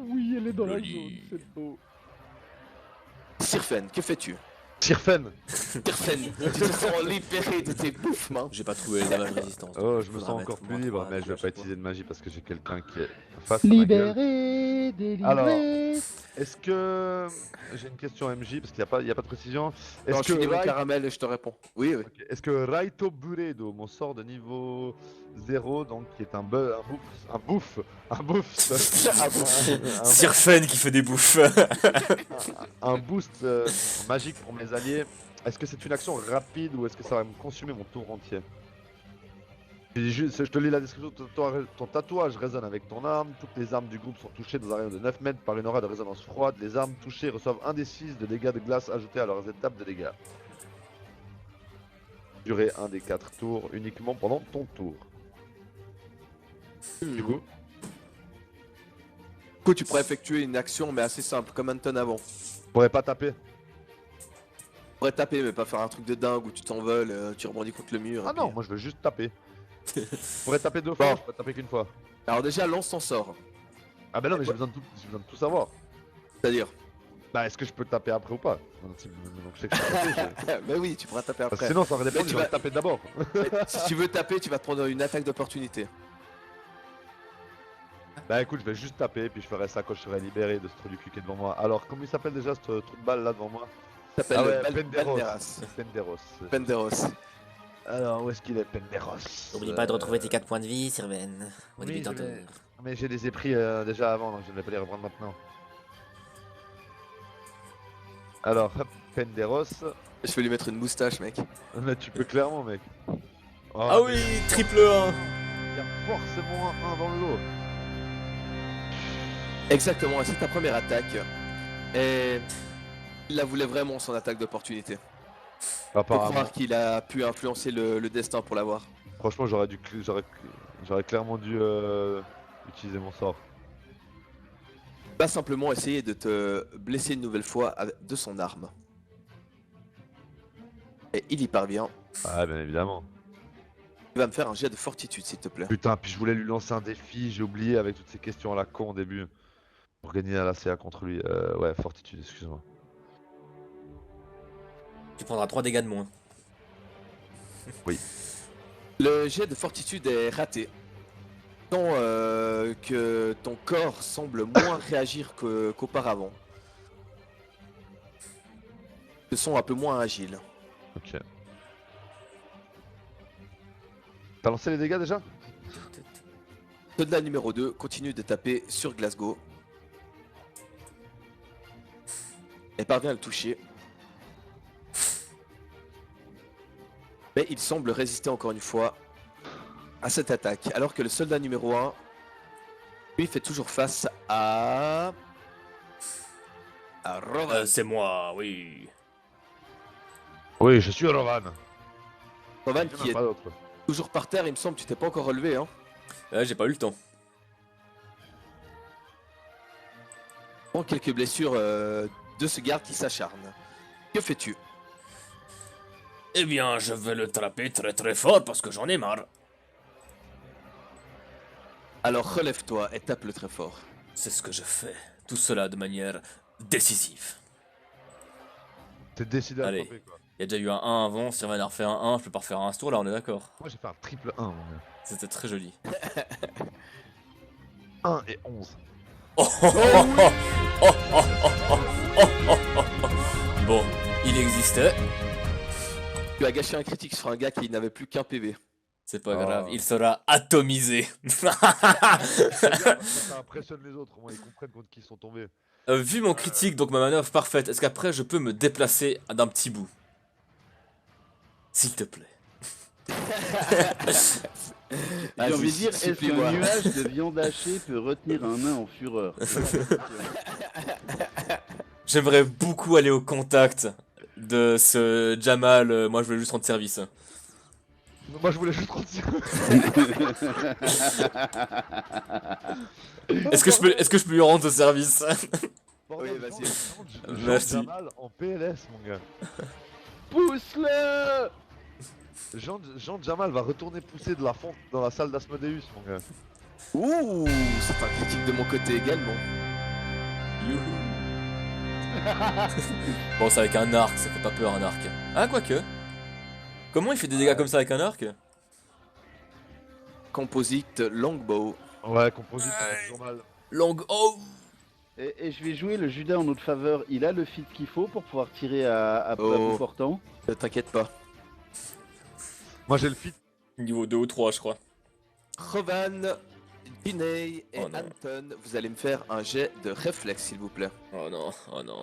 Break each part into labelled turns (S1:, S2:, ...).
S1: Oui, elle est dans la zone,
S2: Joli.
S1: c'est beau.
S3: Sirfen, que fais-tu?
S4: Sirfen.
S3: Sirfen, tu te sens libéré de tes bouffes mains.
S2: J'ai pas trouvé les damages résistance.
S4: Oh, je me
S2: Faudra
S4: sens
S2: mettre
S4: encore plus
S2: moins
S4: libre,
S2: 3
S4: mais je vais
S2: à
S4: pas
S2: chaque fois.
S4: utiliser de magie parce que j'ai quelqu'un qui est face à ma gueule.
S1: Libéré,
S4: Alors,
S1: délivré.
S4: est-ce que... J'ai une question MJ parce qu'il n'y a pas de précision. Est-ce
S3: Non, je finis mon
S4: Rai-
S3: caramel et je te réponds. Oui, oui.
S4: Ok. Est-ce que Raito Buredo, mon sort de niveau 0, donc qui est un bouffe,
S3: Ah bon.
S2: Sirfen qui fait des bouffes.
S4: un boost magique pour mes alliés, est-ce que c'est une action rapide ou est-ce que ça va me consumer mon tour entier? Je te lis la description, ton tatouage résonne avec ton arme, toutes les armes du groupe sont touchées dans un rayon de 9 mètres par une aura de résonance froide, les armes touchées reçoivent 1 des 6 de dégâts de glace ajoutés à leurs étapes de dégâts. Durée 1 des 4 tours, uniquement pendant ton tour. Du coup,
S3: Du coup, tu pourrais effectuer une action, mais assez simple, comme Anton avant.
S4: je pourrais pas taper.
S3: Tu pourrais taper, mais pas faire un truc de dingue où tu t'envoles, tu rebondis contre le mur.
S4: Ah
S3: et
S4: non,
S3: puis-
S4: moi je veux juste taper. Je pourrais taper 2 fois,
S3: Bon.
S4: je pourrais taper qu'une fois.
S3: Alors déjà, lance ton sort.
S4: Ah bah non, mais j'ai besoin de tout savoir.
S3: C'est-à-dire.
S4: Bah est-ce que je peux taper après ou pas? Donc je sais que je peux taper,
S3: Bah oui, tu pourras taper
S4: Parce que
S3: après.
S4: sinon ça aurait
S3: Mais
S4: dépendre,
S3: tu
S4: je vais
S3: vas-
S4: taper d'abord.
S3: Si tu veux taper, tu vas te prendre une attaque d'opportunité.
S4: Bah écoute, je vais juste taper, puis je ferai ça quand je serai libéré de ce trou du cul qui est devant moi. Alors, comment il s'appelle déjà ce trou de balle là devant moi?
S3: Ça s'appelle
S4: Ah ouais,
S3: Penderos.
S4: Penderos.
S3: Penderos.
S4: Alors, où est-ce qu'il est, Penderos?
S2: N'oublie pas de retrouver tes 4 points de vie, Sirven. Au début
S4: oui,
S2: de ton
S4: je
S2: tour.
S4: vais- Mais je les ai pris déjà avant, donc je ne vais pas les reprendre maintenant. Alors, hop, Penderos.
S3: Je vais lui mettre une moustache, mec.
S4: Mais tu peux clairement, mec. Oh,
S2: Ah
S4: mais
S2: oui, triple 1.
S4: il y a forcément un dans le lot.
S3: Exactement, et c'est ta première attaque. Et il la voulait vraiment, son attaque d'opportunité. Faut
S4: Apparemment.
S3: croire qu'il a pu influencer le destin pour l'avoir.
S4: Franchement, j'aurais clairement dû utiliser mon sort.
S3: Pas simplement essayer de te blesser une nouvelle fois de son arme. Et il y parvient.
S4: Ah, bien évidemment.
S3: Tu vas me faire un jet de fortitude, s'il te plaît.
S4: Putain, puis je voulais lui lancer un défi, j'ai oublié avec toutes ces questions à la con au début. Pour gagner à la CA contre lui. Ouais, fortitude, excuse-moi.
S2: Tu prendras 3 dégâts de moins.
S3: Le jet de fortitude est raté. Tant que ton corps semble moins réagir qu'auparavant. Te sont un peu moins agiles.
S4: Ok. T'as lancé les dégâts déjà?
S3: Soldat numéro 2 continue de taper sur Glasgow. Et parvient à le toucher. Mais il semble résister encore une fois à cette attaque. Alors que le soldat numéro 1, lui, fait toujours face à Rovan.
S2: C'est moi, oui.
S4: Oui, je suis Rovan.
S3: Rovan
S4: Il y en a
S3: qui est
S4: pas d'autre.
S3: toujours par terre, il me semble, tu t'es pas encore relevé. Hein.
S2: J'ai pas eu le temps.
S3: Prends quelques blessures de ce garde qui s'acharne. Que fais-tu?
S2: Eh bien, je vais le taper très très fort parce que j'en ai marre.
S3: Alors relève-toi et tape-le très fort.
S2: C'est ce que je fais. Tout cela de manière décisive.
S4: T'es décidé à
S2: Allez.
S4: frapper quoi.
S2: Il y a déjà eu un 1 avant, si on a refait un 1, je peux pas refaire un ce tour là, on est d'accord.
S4: Moi j'ai fait un triple 1 mon gars.
S2: C'était très joli.
S4: 1 et 11.
S2: Bon, il existait.
S3: Tu as gâché un critique sur un gars qui n'avait plus qu'un PV.
S2: C'est pas
S4: Oh.
S2: grave, il sera atomisé.
S4: Ça impressionne les autres, au moins ils comprennent contre qui ils sont tombés.
S2: Vu mon critique, donc ma manœuvre parfaite, est-ce qu'après je peux me déplacer d'un petit bout? S'il te plaît.
S1: J'ai envie de dire, est-ce
S3: supplie-moi.
S1: qu'un nuage de viande hachée peut retenir un nain en fureur?
S2: J'aimerais beaucoup aller au contact de ce Jamal, moi je voulais juste rendre service.
S4: Moi je voulais juste rendre
S2: Est-ce que je peux lui rendre ce service?
S3: Oui, vas-y.
S2: Merci.
S4: Jamal en PLS mon gars.
S1: Pousse-le!
S4: Jean Jamal va retourner pousser de la fonte dans la salle d'Asmodeus mon gars.
S3: Ouh, c'est un critique de mon côté également.
S2: Youhou. Bon, c'est avec un arc, ça fait pas peur un arc. Ah, quoique. Comment il fait des dégâts comme ça avec un arc?
S3: Composite Longbow.
S4: Ouais, composite, ça fait toujours mal.
S2: Long. Oh.
S1: Et je vais jouer le Judas en notre faveur. Il a le fit qu'il faut pour pouvoir tirer à
S3: Oh.
S1: bout portant.
S3: Ne t'inquiète pas.
S4: Moi j'ai le fit.
S2: Niveau 2 ou 3, je crois.
S3: Revan, Ginei et
S2: Oh non.
S3: Anton, vous allez me faire un jet de réflexe s'il vous plaît.
S2: Oh non, oh non.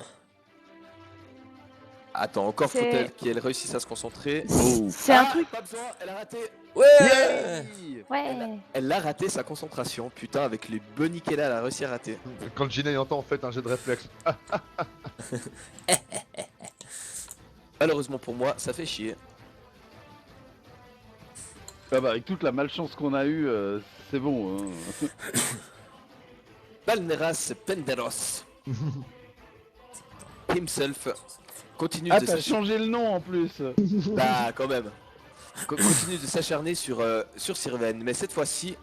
S3: Attends, encore
S5: C'est-
S3: faut-elle qu'elle réussisse à se concentrer.
S5: C'est un
S3: Ah,
S5: truc.
S3: Pas besoin, elle a raté.
S2: Ouais.
S5: Ouais.
S3: Elle a raté sa concentration. Putain, avec les bunnies qu'elle a, elle a réussi à rater.
S4: Quand Ginei entend en fait un jet de réflexe.
S3: Malheureusement pour moi, ça fait chier.
S1: Ah bah, avec toute la malchance qu'on a eue, c'est bon. Hein.
S3: Balneras Penderos himself continue
S1: Ah,
S3: de
S1: t'as
S3: s'acharner.
S1: changé le nom en plus.
S3: Bah, quand même. Continue de s'acharner sur Sirven, mais cette fois-ci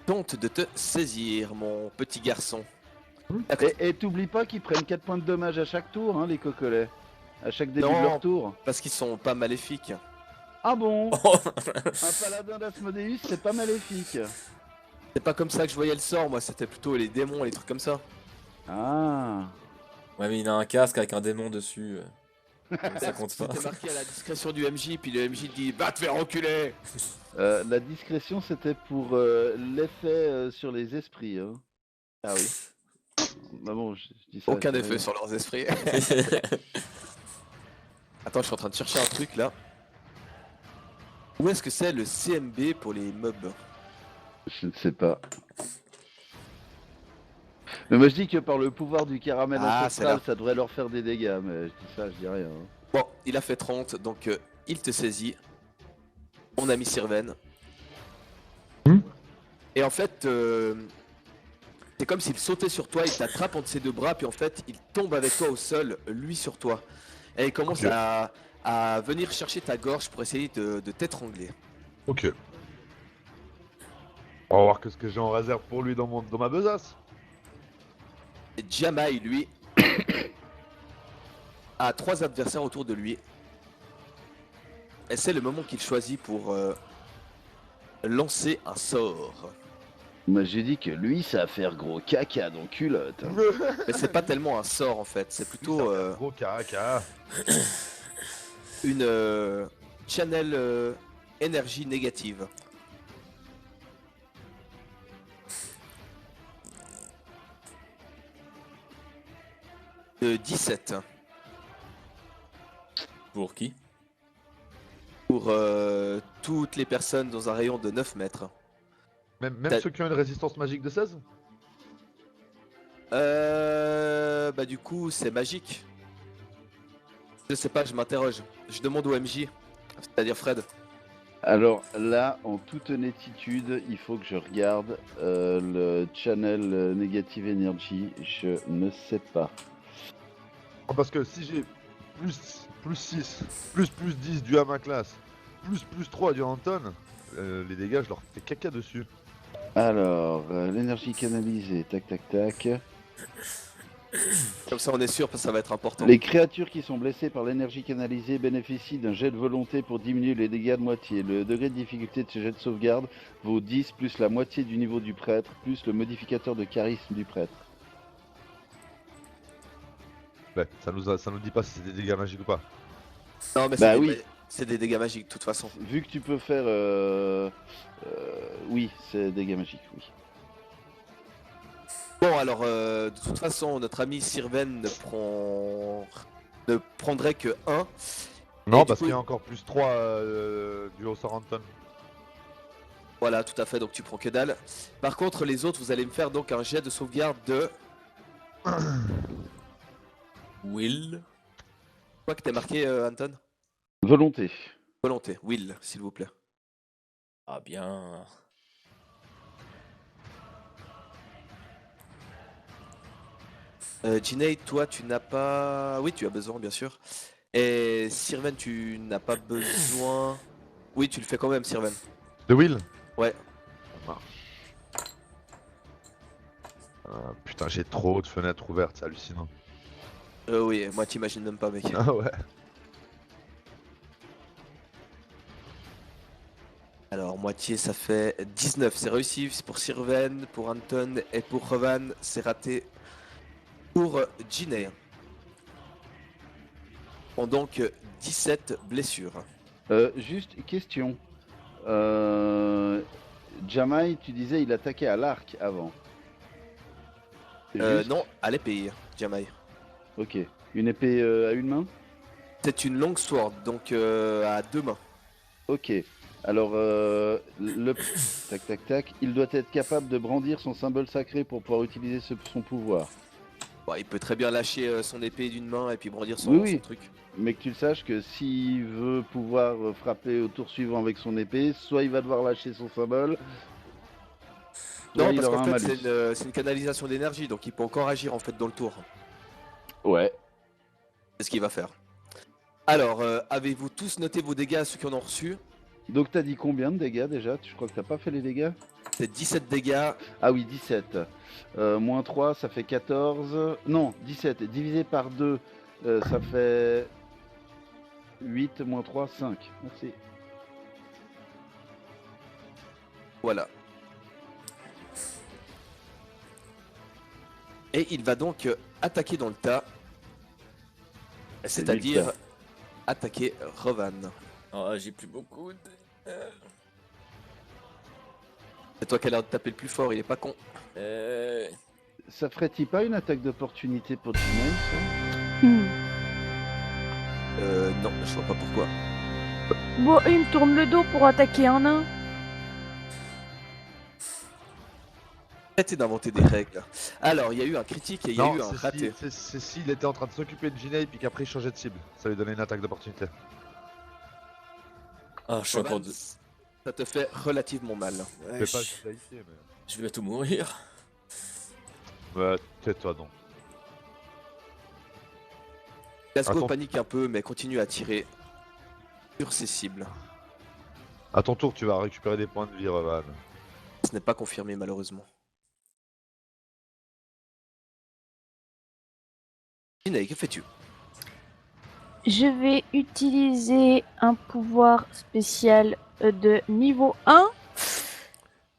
S3: tente de te saisir, mon petit garçon.
S1: Et t'oublies pas qu'ils prennent 4 points de dommage à chaque tour, hein, les cocolets. À chaque début
S3: Non.
S1: de leur tour.
S3: Parce qu'ils sont pas maléfiques.
S1: Ah bon?
S2: Oh.
S1: Un paladin d'Asmodeus, c'est pas maléfique.
S3: C'est pas comme ça que je voyais le sort, moi, c'était plutôt les démons, les trucs comme ça.
S1: Ah.
S2: Ouais, mais il a un casque avec un démon dessus. Ça compte pas.
S3: C'était marqué à la discrétion du MJ, puis le MJ dit va te faire enculer.
S1: La discrétion, c'était pour l'effet sur les esprits. Hein.
S3: Ah oui.
S1: Bah bon, je dis ça.
S3: Aucun
S1: c'est
S3: effet
S1: vrai.
S3: sur leurs esprits. Attends, je suis en train de chercher un truc là. Où est-ce que c'est le CMB pour les mobs?
S1: Je ne sais pas. Mais moi je dis que par le pouvoir du caramel
S3: Ah,
S1: ancestral,
S3: c'est là.
S1: ça devrait leur faire des dégâts, mais je dis ça, je dis rien. Hein.
S3: Bon, il a fait 30, donc il te saisit. Mon ami Sirven. Et en fait, c'est comme s'il sautait sur toi, il t'attrape entre ses deux bras, puis en fait, il tombe avec toi au sol, lui sur toi. Et il commence
S4: Ok.
S3: à venir chercher ta gorge pour essayer de t'étrangler.
S4: Ok. On va voir que ce que j'ai en réserve pour lui dans ma besace.
S3: Et Jamai, lui, a 3 adversaires autour de lui. Et c'est le moment qu'il choisit pour lancer un sort.
S1: Moi j'ai dit que lui, ça va faire gros caca dans culotte. Hein.
S3: Mais c'est pas tellement un sort en fait, c'est plutôt
S4: Gros caca.
S3: une channel énergie négative. De 17
S2: Pour qui?
S3: pour toutes les personnes dans un rayon de 9 mètres.
S4: Même
S3: T'as-
S4: ceux qui ont une résistance magique de 16?
S3: Bah du coup c'est magique. Je sais pas, je m'interroge. Je demande au MJ, c'est-à-dire Fred.
S1: Alors là, en toute honnêtitude, il faut que je regarde le channel Negative Energy. Je ne sais pas.
S4: Parce que si j'ai plus 6, plus 10 du à ma classe, plus 3 du Anton, les dégâts je leur fais caca dessus.
S1: Alors, l'énergie canalisée, tac tac tac.
S3: Comme ça on est sûr parce que ça va être important.
S1: Les créatures qui sont blessées par l'énergie canalisée bénéficient d'un jet de volonté pour diminuer les dégâts de moitié. Le degré de difficulté de ce jet de sauvegarde vaut 10 plus la moitié du niveau du prêtre, plus le modificateur de charisme du prêtre.
S4: Ouais, ça nous dit pas si c'est des dégâts magiques ou pas.
S3: Non mais
S1: Bah
S3: c'est
S1: oui.
S3: c'est des dégâts magiques de toute façon.
S1: Vu que tu peux faire... oui, c'est dégâts magiques, oui.
S3: Bon alors de toute façon notre ami Sirven ne prendrait que 1.
S4: Non,
S3: du
S4: parce
S3: coup,
S4: qu'il y a encore plus 3 du haut sort Anton.
S3: Voilà, tout à fait, donc tu prends que dalle. Par contre, les autres, vous allez me faire donc un jet de sauvegarde de...
S2: Will.
S3: Quoi que t'es marqué, Anton?
S1: Volonté.
S3: Volonté, Will, s'il vous plaît.
S2: Ah bien.
S3: Ginei, toi, tu n'as pas... Oui, tu as besoin, bien sûr. Et Sirven, tu n'as pas besoin... Oui, tu le fais quand même, Sirven.
S4: De Will?
S3: Ouais.
S4: Ça marche. Putain, j'ai trop de fenêtres ouvertes, c'est hallucinant.
S3: Oui, moi t'imagines même pas, mec.
S4: Ah ouais.
S3: Alors, moitié, ça fait 19. C'est réussi, c'est pour Sirven, pour Anton et pour Revan. C'est raté pour Ginny. On donc 17 blessures.
S1: Juste question. Jamai, tu disais il attaquait à l'arc avant. Juste
S3: Non, à l'épée, Jamai.
S1: Ok. Une épée à une main?
S3: C'est une longue sword, donc à 2 mains.
S1: Ok. Alors, tac tac tac, il doit être capable de brandir son symbole sacré pour pouvoir utiliser son pouvoir.
S3: Bon, il peut très bien lâcher son épée d'une main et puis brandir son,
S1: Oui, oui.
S3: son truc.
S1: Mais que tu le saches que s'il veut pouvoir frapper au tour suivant avec son épée, soit il va devoir lâcher son symbole, soit
S3: Non,
S1: il
S3: parce
S1: aura
S3: qu'en
S1: un
S3: fait,
S1: malus.
S3: c'est une canalisation d'énergie, donc il peut encore agir en fait dans le tour.
S1: Ouais.
S3: C'est ce qu'il va faire. Alors, avez-vous tous noté vos dégâts à ceux qui en ont reçu?
S1: Donc t'as dit combien de dégâts déjà? Je crois que t'as pas fait les dégâts?
S3: C'est 17 dégâts.
S1: Ah oui, 17. Moins 3, ça fait 14. Non, 17. Divisé par 2, ça fait 8, moins 3, 5. Merci.
S3: Voilà. Et il va donc attaquer dans le tas. C'est-à-dire
S1: nul,
S3: attaquer Revan.
S2: Oh, j'ai plus beaucoup de...
S3: C'est toi qui as l'air de taper le plus fort, il est pas con.
S1: Ça ferait-il pas une attaque d'opportunité pour Gmail, ça?
S3: Non, je vois pas pourquoi.
S5: Bon, il me tourne le dos pour attaquer un nain.
S3: Arrêtez d'inventer des règles. Alors, il y a eu un critique et il y a
S4: Non,
S3: eu un raté.
S4: c'est s'il était en train de s'occuper de Ginei puis qu'après il changeait de cible. Ça lui donnait une attaque d'opportunité.
S2: Ah, je suis
S3: Revan,
S2: encore... De...
S3: ça te fait relativement mal.
S2: Ouais,
S4: Fais pas
S2: je...
S4: Ginei ici, mais.
S2: je vais bientôt mourir.
S4: Ouais, tais-toi donc.
S3: Glasgow
S4: Attends.
S3: panique un peu, mais continue à tirer sur ses cibles.
S4: À ton tour, tu vas récupérer des points de vie, Revan.
S3: Ce n'est pas confirmé, malheureusement. Ginei, que fais-tu?
S5: Je vais utiliser un pouvoir spécial de niveau 1.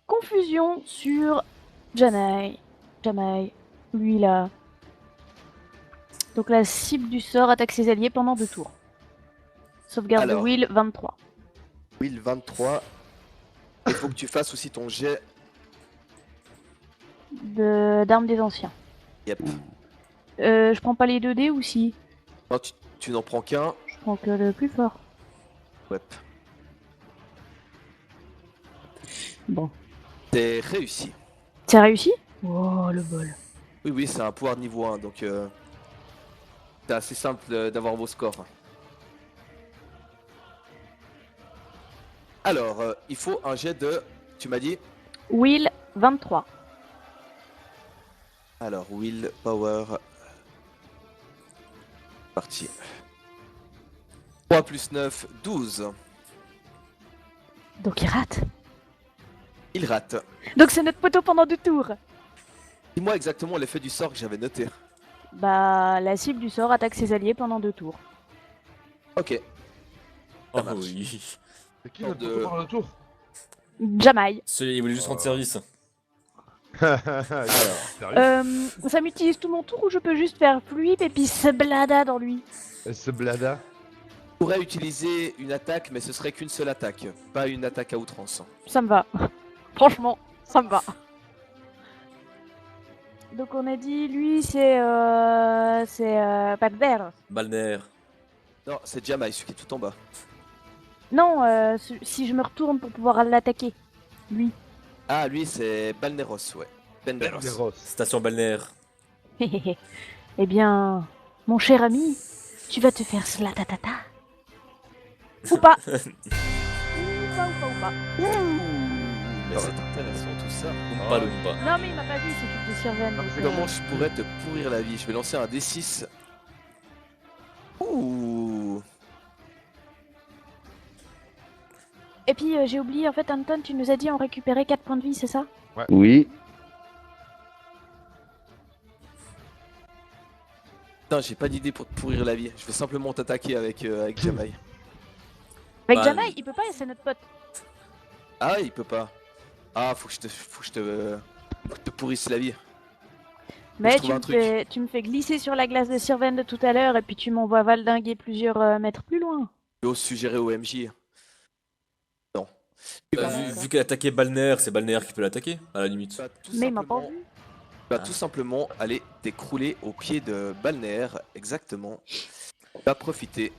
S5: Confusion sur Janai. Janai. Lui là. Donc la cible du sort attaque ses alliés pendant 2 tours. Sauvegarde
S3: Alors.
S5: de Will 23.
S3: Will 23. Il faut que tu fasses aussi ton jet.
S5: D'armes des anciens.
S3: Yep.
S5: Je prends pas les 2 dés ou si?
S3: Non, tu n'en prends qu'un.
S5: Je prends que le plus fort.
S3: Ouais.
S5: Bon.
S3: C'est réussi.
S5: C'est réussi? Oh le bol.
S3: Oui, oui, c'est un pouvoir de niveau 1, donc c'est assez simple d'avoir vos scores. Alors, il faut un jet de... Tu m'as dit?
S5: Will 23.
S3: Alors, Will, Power... Parti. 3 plus 9, 12.
S5: Donc il rate.
S3: Il rate.
S5: Donc c'est notre poteau pendant 2 tours.
S3: Dis-moi exactement l'effet du sort que j'avais noté.
S5: Bah la cible du sort attaque ses alliés pendant 2 tours.
S3: Ok.
S2: Oh
S3: marche.
S2: oui.
S4: C'est qui
S3: Sort
S4: notre
S3: de-
S4: poteau pendant le tour?
S5: Jamais.
S2: Il voulait juste rendre service.
S4: Sérieux?
S5: Ça m'utilise tout mon tour ou je peux juste faire fluide et puis se blada dans lui?
S4: Ce blada.
S3: Je pourrais utiliser une attaque, mais ce serait qu'une seule attaque, pas une attaque à outrance.
S5: Ça me va. Franchement, ça me va. Donc on a dit lui c'est Bagder.
S2: Balnéaire.
S3: Non, c'est Jamai, celui qui est tout en bas.
S5: Non, si je me retourne pour pouvoir l'attaquer. Lui.
S3: Ah, lui, c'est Balneros, ouais. Benderos.
S4: Benderos.
S2: Station balnéaire.
S5: Eh bien, mon cher ami, tu vas te faire slatatata. Ou pas. Ou pas.
S3: Mais c'est intéressant tout ça.
S2: Oompa Loompa.
S5: Non mais il m'a pas vu, il s'occupe de Sirven.
S4: Ah,
S5: donc,
S4: c'est
S3: Comment je pourrais te pourrir la vie? Je vais lancer un D6. Ouh.
S5: Et puis j'ai oublié, en fait Anton, tu nous as dit on récupérait 4 points de vie, c'est ça?
S1: Oui.
S3: Putain, j'ai pas d'idée pour te pourrir la vie. Je vais simplement t'attaquer avec Jamaï.
S5: Avec
S2: Bah,
S5: Jamaï, il peut pas, c'est notre pote.
S3: Ah, il peut pas. Ah, faut que je te pourrisse la vie.
S5: Mais
S3: trouve un truc.
S5: tu me fais glisser sur la glace de Sirven de tout à l'heure et puis tu m'envoies valdinguer plusieurs mètres plus loin.
S3: Je vais suggérer au MJ. Non. Tu
S2: Bah,
S3: vas,
S2: vu qu'elle attaquait Balnéaire, c'est Balnéaire qui peut l'attaquer, à la limite.
S3: tu vas tout
S5: Mais il m'a pas
S3: simplement,
S5: vu.
S3: tu vas tout simplement aller t'écrouler au pied de Balnéaire, exactement. Tu vas profiter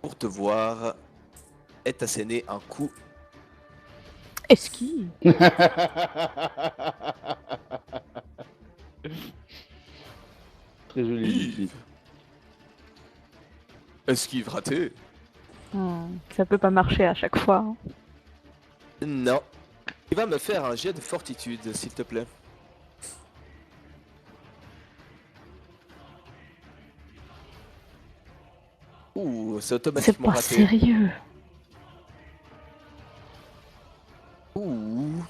S3: pour te voir et t'asséner un coup.
S5: Esquive.
S1: Très joli, Lucie.
S3: Esquive raté.
S5: Ça peut pas marcher à chaque fois. Hein.
S3: Non. Tu vas me faire un jet de fortitude, s'il te plaît. Ouh, c'est
S5: C'est
S3: automatiquement
S5: pas
S3: raté.
S5: sérieux.
S3: Ouh.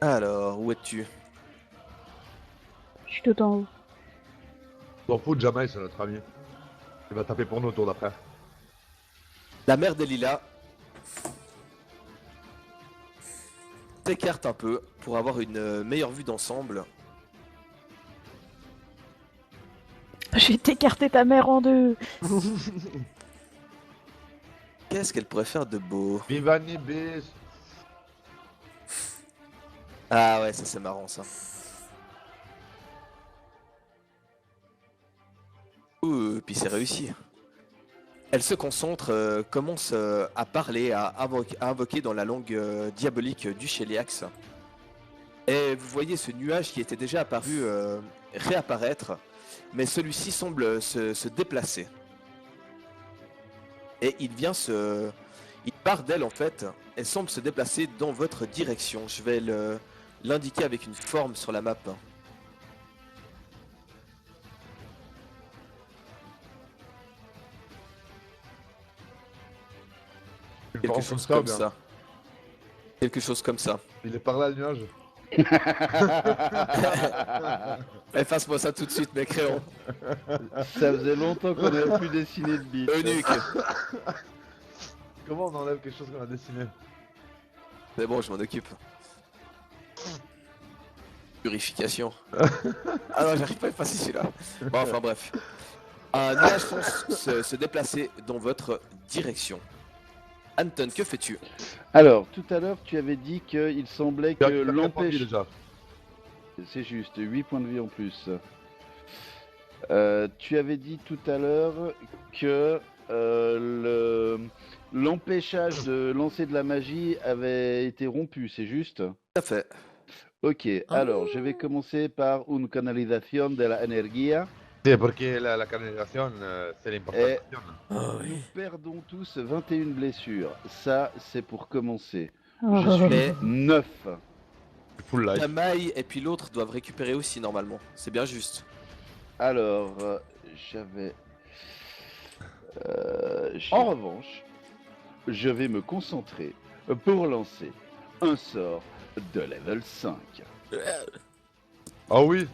S3: Alors, où es-tu?
S5: Je suis tout en haut.
S4: T'en fous de Jamaï, c'est notre ami. Il va taper pour nous au tour d'après.
S3: La mère des lilas t'écarte un peu pour avoir une meilleure vue d'ensemble.
S5: Je vais t'écarter ta mère en deux.
S3: Qu'est-ce qu'elle pourrait faire de beau?
S4: Vivani bis.
S3: Ah ouais, ça c'est marrant ça. Ouh, puis c'est réussi. Elle se concentre, commence à parler, à invoquer dans la langue diabolique du Sheliax. Et vous voyez ce nuage qui était déjà apparu réapparaître, mais celui-ci semble se déplacer. Et il vient se... Il part d'elle en fait, et semble se déplacer dans votre direction. Je vais l'indiquer avec une forme sur la map. Quelque chose comme ça. Quelque chose comme ça.
S4: Il est par là le nuage.
S3: Efface-moi ça tout de suite, mes crayons.
S1: Ça faisait longtemps qu'on n'avait plus dessiné de bite.
S3: Eunuque.
S4: Comment on enlève quelque chose qu'on a dessiné?
S3: C'est bon, je m'en occupe. Purification. Ah non, j'arrive pas à effacer celui-là. Bon, enfin bref. Un nuage fonce se déplacer dans votre direction. Anton, que fais-tu?
S1: Alors, tout à l'heure, tu avais dit qu'il semblait que
S4: Il a quatre points de vie
S1: l'empêche...
S4: déjà.
S1: C'est juste, 8 points de vie en plus. Tu avais dit tout à l'heure que l'empêchage de lancer de la magie avait été rompu, c'est juste?
S3: Tout à fait.
S1: Ok, alors je vais commencer par une canalisation de la energía.
S4: Sí, porque la canalisation, c'est l'importation.
S2: Ah oui.
S1: Nous perdons tous 21 blessures. Ça, c'est pour commencer.
S5: Oh.
S1: Je suis
S3: Mais
S1: 9.
S4: Full life.
S3: Jamaï et puis l'autre doivent récupérer aussi normalement. C'est bien juste.
S1: Alors, j'avais... En revanche, je vais me concentrer pour lancer un sort de level 5.
S4: Ah oui.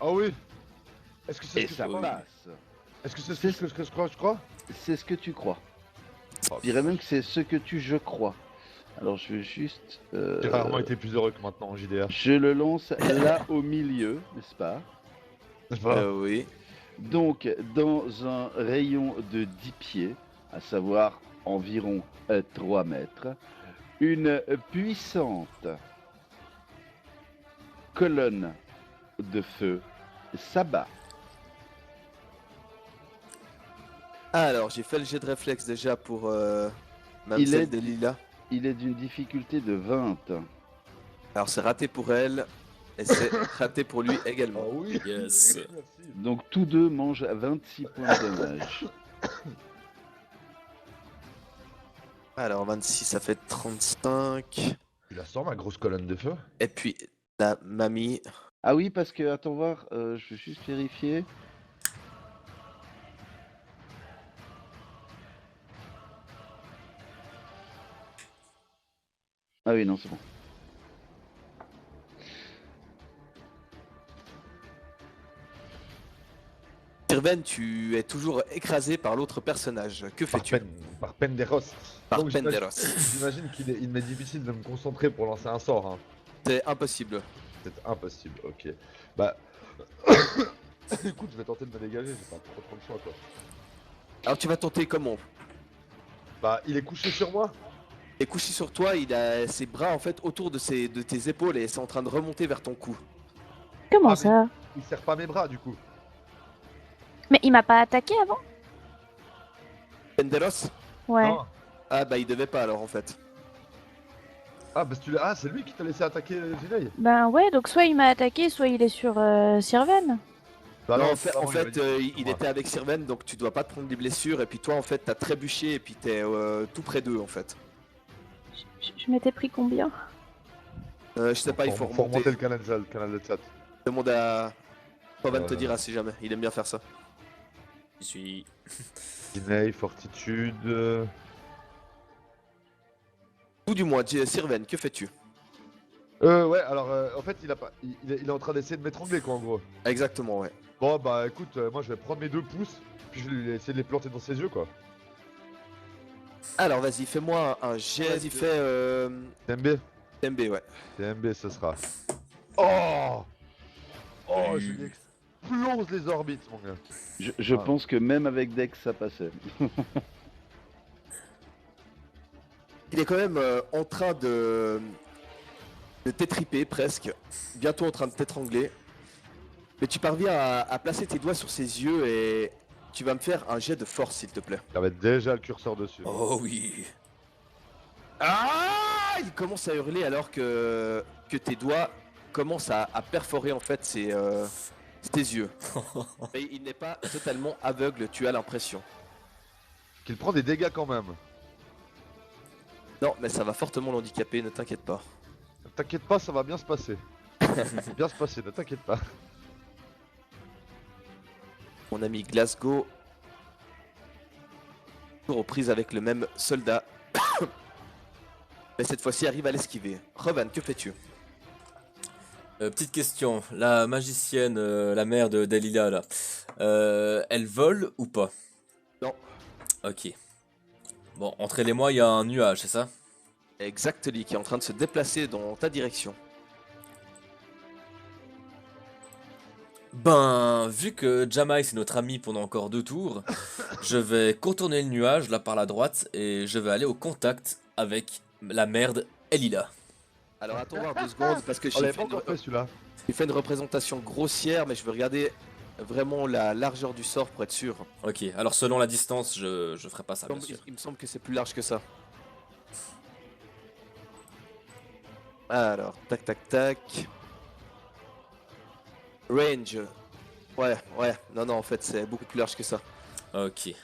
S4: Ah oui. Est-ce que c'est
S1: Et
S4: ce que
S1: ça
S4: je crois?
S1: passe.
S4: Est-ce que c'est ce que je crois?
S1: C'est ce que tu crois.
S4: Oh,
S1: Je dirais même que c'est ce que je crois. Alors je vais juste...
S4: J'ai rarement été plus heureux que maintenant en JDR.
S1: Je le lance là au milieu, n'est-ce pas?
S3: Oui.
S1: Donc dans un rayon de 10 pieds, à savoir environ 3 mètres, une puissante colonne de feu s'abat.
S3: Alors, j'ai fait le jet de réflexe déjà pour
S1: Il
S3: Mamselle
S1: est-
S3: des Lilas.
S1: Il est d'une difficulté de 20.
S3: Alors, c'est raté pour elle et c'est raté pour lui également.
S4: Oh oui.
S2: Yes.
S4: Merci.
S1: Donc tous deux mangent 26 points de dommage.
S3: Alors, 26, ça fait 35.
S4: Il la sort ma grosse colonne de feu.
S3: Et puis, la mamie.
S1: Ah oui, parce que, attends voir, je vais juste vérifier. Ah oui, non, c'est bon.
S3: Sirven, tu es toujours écrasé par l'autre personnage. Que fais-tu?
S4: Par Penderos.
S3: Par
S4: Donc,
S3: Penderos.
S4: J'imagine il m'est difficile de me concentrer pour lancer un sort. Hein.
S3: C'est impossible.
S4: C'est impossible, ok. Bah. Écoute, je vais tenter de me dégager, j'ai pas trop le choix quoi.
S3: Alors tu vas tenter comment?
S4: Bah, il est couché sur moi.
S3: Il est couché sur toi, il a ses bras en fait autour de tes épaules et c'est en train de remonter vers ton cou.
S5: Comment
S4: Ah, mais-
S5: ça?
S4: Il serre pas mes bras du coup.
S5: Mais il m'a pas attaqué avant?
S3: Penderos?
S5: Ouais.
S4: Non.
S3: Ah bah il devait pas alors en fait.
S4: Ah, bah c'est lui qui t'a laissé attaquer Jinei.
S5: Ben ouais, donc soit il m'a attaqué, soit il est sur Sirven.
S4: Bah
S3: non,
S4: non,
S3: en fait,
S4: vraiment, il m'a dit-
S3: il était avec Sirven donc tu dois pas te prendre des blessures et puis toi en fait t'as trébuché et puis t'es tout près d'eux en fait.
S5: Je m'étais pris combien?
S3: Je sais pas, il faut remonter.
S4: le canal de chat.
S3: Demande à... Pavan te
S4: Euh.
S3: dira si jamais, il aime bien faire ça.
S2: Je suis.
S4: Jinei, Fortitude.
S3: Ou du moins, Sirven, que fais-tu?
S4: Ouais, alors en fait, il est en train d'essayer de m'étrangler quoi en gros.
S3: Exactement, ouais.
S4: Bon, bah écoute, moi je vais prendre mes 2 pouces, puis je vais essayer de les planter dans ses yeux quoi.
S3: Alors vas-y, fais-moi un jet, vas-y fais
S4: TMB
S3: TMB, ouais.
S4: TMB, ce sera. Oh Oh, je lui explose les orbites, mon gars.
S1: Je
S4: Ah.
S1: pense que même avec Dex, ça passait.
S3: Il est quand même en train de t'étriper presque, bientôt en train de t'étrangler. Mais tu parviens à placer tes doigts sur ses yeux et tu vas me faire un jet de force s'il te plaît.
S4: Il avait déjà le curseur dessus.
S2: Oh oui.
S3: Ah! Il commence à hurler alors que tes doigts commencent à perforer en fait tes yeux. Mais il n'est pas totalement aveugle, tu as l'impression.
S4: Qu'il prend des dégâts quand même.
S3: Non, mais ça va fortement l'handicaper, ne t'inquiète pas.
S4: T'inquiète pas, ça va bien se passer. Bien se passer, ne t'inquiète pas.
S3: Mon ami Glasgow. Toujours aux prises avec le même soldat. Mais cette fois-ci arrive à l'esquiver. Revan, que fais-tu?
S2: Petite question, la magicienne, la mère de Dalila là, elle vole ou pas?
S3: Non.
S2: Ok. Bon, entre elle et moi, il y a un nuage, c'est ça?
S3: Exactly, qui est en train de se déplacer dans ta direction.
S2: Ben, vu que Jamai c'est notre ami pendant encore 2 tours, je vais contourner le nuage là par la droite et je vais aller au contact avec la merde Elila.
S3: Alors attends voir 2 secondes parce que
S4: On l'avait
S3: j'ai
S4: pas encore fait celui-là.
S3: fait une représentation grossière, mais je veux regarder vraiment la largeur du sort pour être sûr.
S2: Ok, alors selon la distance, je ferai pas ça, bien sûr.
S3: Il me semble que c'est plus large que ça. Alors, tac tac tac. Range. Ouais, non, en fait, c'est beaucoup plus large que ça.
S2: Ok.
S3: Je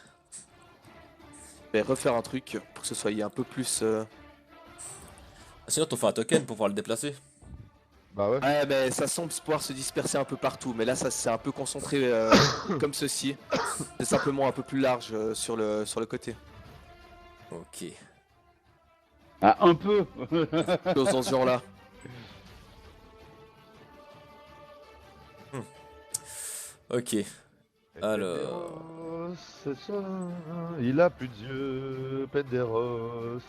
S3: vais refaire un truc pour que ce soit un peu plus.
S2: Sinon, t'en fais un token pour pouvoir le déplacer.
S4: Bah ouais.
S3: Ouais, mais ça semble pouvoir se disperser un peu partout. Mais là, ça c'est un peu concentré comme ceci. C'est simplement un peu plus large sur le côté.
S2: Ok.
S1: Ah, un peu.
S3: Chose dans ce genre-là.
S2: Ok. Alors.
S4: Penderos, c'est ça. Il a plus d'yeux, Penderos.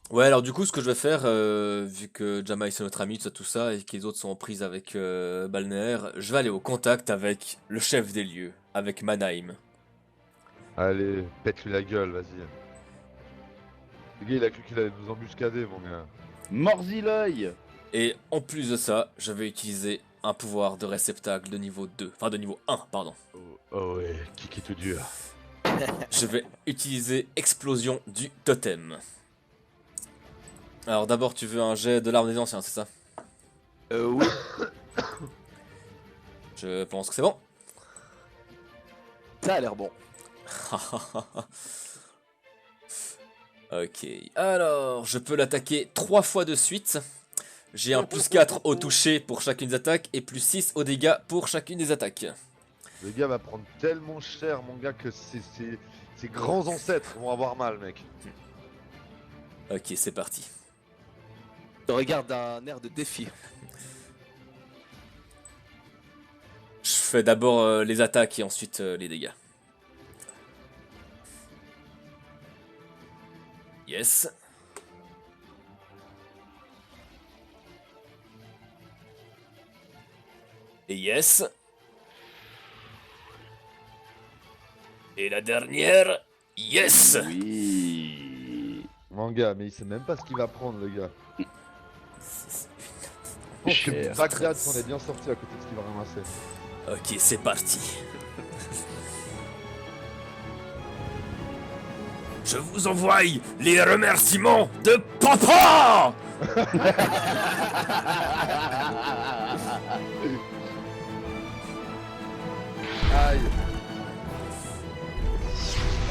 S2: Ouais, alors du coup, ce que je vais faire, vu que Jamai c'est notre ami, tout ça, et que les autres sont en prise avec Balnéaire, je vais aller au contact avec le chef des lieux, avec Mannheim.
S4: Allez, pète-lui la gueule, vas-y. Le gars, il a cru qu'il allait nous embuscader, mon gars.
S1: Morzi l'œil.
S2: Et en plus de ça, je vais utiliser un pouvoir de réceptacle de niveau 2, enfin de niveau 1, pardon.
S4: Oh ouais, qui tout dur.
S2: Je vais utiliser Explosion du Totem. Alors d'abord, tu veux un jet de l'arme des anciens, c'est ça?
S3: Oui.
S2: Je pense que c'est bon.
S3: Ça a l'air bon.
S2: Ok, alors je peux l'attaquer 3 fois de suite. J'ai un plus 4 au toucher pour chacune des attaques et plus 6 au dégâts pour chacune des attaques.
S4: Le gars va prendre tellement cher, mon gars, que ses grands ancêtres vont avoir mal, mec.
S2: Ok, c'est parti.
S3: Je regarde d'un air de défi.
S2: Je fais d'abord les attaques et ensuite les dégâts. Yes. Et yes. Et la dernière, yes.
S1: Oui.
S4: Mon gars, mais il sait même pas ce qu'il va prendre, le gars.
S1: Cher.
S4: Bagdad, on est bien sorti à côté de ce qu'il va ramasser.
S2: Ok, c'est parti. Je vous envoie les remerciements de papa.
S4: Aïe.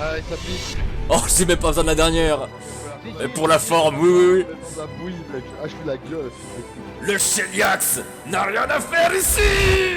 S4: Aïe, ça pique.
S2: Oh, j'ai même pas besoin de la dernière. Et pour la forme, oui, oui, oui.
S4: Dans la bouille, mec. Ah, je fais la gueule.
S2: Le Sheliax n'a rien à faire ici.